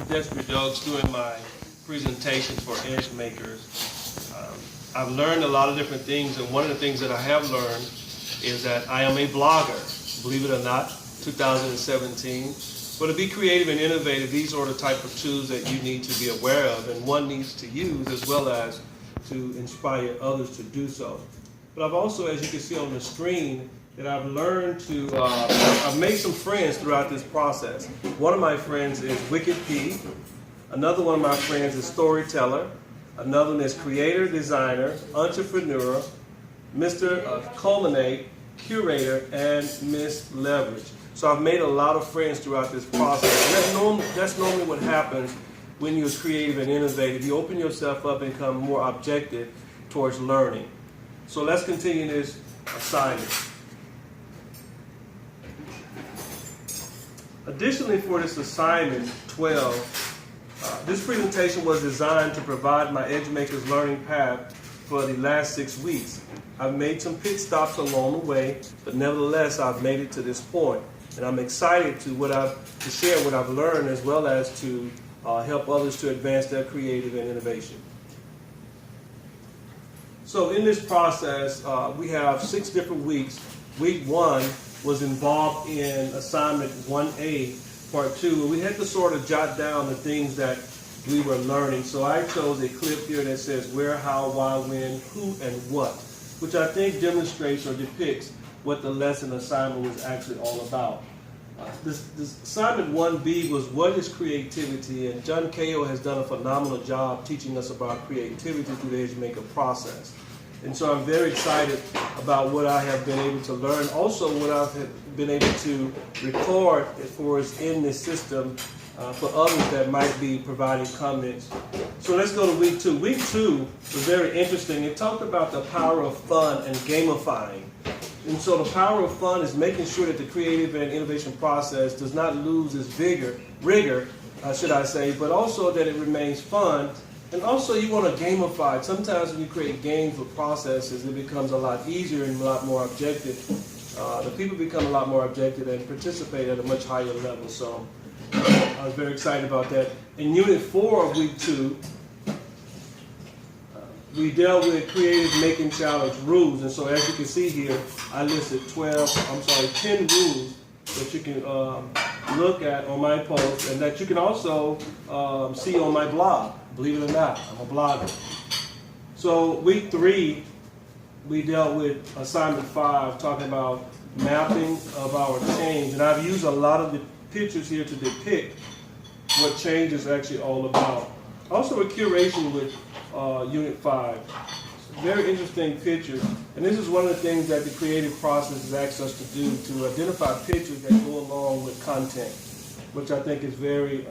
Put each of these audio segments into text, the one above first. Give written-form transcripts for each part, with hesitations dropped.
pedestrian dogs doing my presentations for Edgemakers. I've learned a lot of different things, and one of the things that I have learned is that I am a blogger, believe it or not, 2017. But to be creative and innovative, these are the type of tools that you need to be aware of, and one needs to use as well as to inspire others to do so. But I've also, as you can see on the screen, that I've learned to, I've made some friends throughout this process. One of my friends is Wicked P. Another one of my friends is Storyteller. Another one is Creator, Designer, Entrepreneur, Mr. Culminate, Curator, and Miss Leverage. So I've made a lot of friends throughout this process. And that's normally what happens when you're creative and innovative. You open yourself up and become more objective towards learning. So let's continue this assignment. Additionally, for this assignment 12, this presentation was designed to provide my Edgemakers learning path for the last 6 weeks. I've made some pit stops along the way, but nevertheless, I've made it to this point. And I'm excited to share what I've learned as well as to help others to advance their creative and innovation. So in this process, we have 6 different weeks. Week 1 was involved in assignment 1A, part 2, and we had to sort of jot down the things that we were learning. So I chose a clip here that says where, how, why, when, who, and what, which I think demonstrates or depicts what the lesson assignment was actually all about. This assignment 1B was what is creativity, and John Cahill has done a phenomenal job teaching us about creativity through the Edgemaker process. And so I'm very excited about what I have been able to learn, also what I've been able to record as far as in this system for others that might be providing comments. So let's go to week 2. Week 2 was very interesting. It talked about the power of fun and gamifying. And so the power of fun is making sure that the creative and innovation process does not lose its rigor, should I say, but also that it remains fun. And also you want to gamify it. Sometimes when you create games or processes, it becomes a lot easier and a lot more objective. The people become a lot more objective and participate at a much higher level. So I was very excited about that. In Unit 4 of Week 2, we dealt with creative making challenge rules. And so as you can see here, I listed 10 rules that you can look at on my post and that you can also see on my blog. Believe it or not, I'm a blogger. So week 3, we dealt with assignment 5, talking about mapping of our change. And I've used a lot of the pictures here to depict what change is actually all about. Also a curation with Unit 5. Very interesting pictures. And this is one of the things that the creative process has asked us to do, to identify pictures that go along with content, which I think is very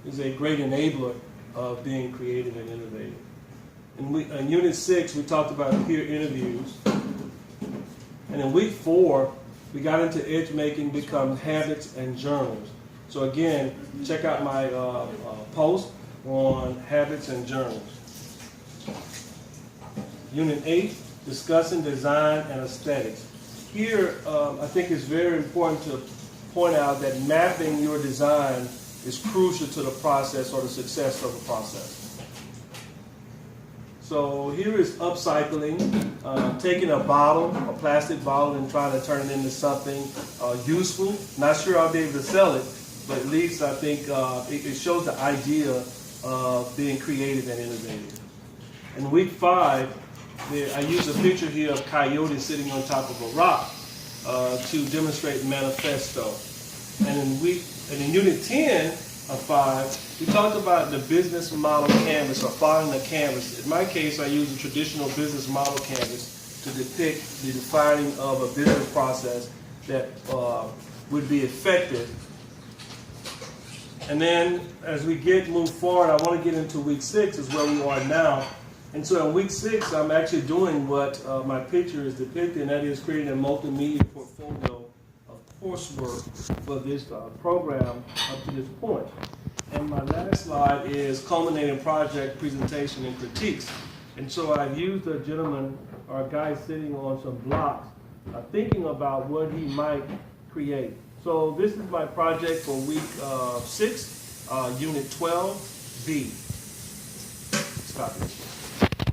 is a great enabler of being creative and innovative. In Unit 6, we talked about peer interviews. And in Week 4, we got into edge making becomes habits and journals. So again, check out my post on habits and journals. Unit 8, discussing design and aesthetics. Here, I think it's very important to point out that mapping your design is crucial to the process or the success of the process. So here is upcycling, taking a bottle, a plastic bottle, and trying to turn it into something useful. Not sure I'll be able to sell it, but at least I think it shows the idea of being creative and innovative. In Week 5, I use a picture here of coyotes sitting on top of a rock to demonstrate manifesto. And in Unit 10 of 5, we talked about the business model canvas, or following the canvas. In my case, I use a traditional business model canvas to depict the defining of a business process that would be effective. And then as we move forward, I want to get into Week 6 is where we are now. And so in Week 6, I'm actually doing what my picture is depicting, and that is creating a multimedia portfolio of coursework for this program up to this point. And my last slide is culminating project presentation and critiques. And so I've used a gentleman or a guy sitting on some blocks thinking about what he might create. So this is my project for Week 6. Unit 12B. Let's copy.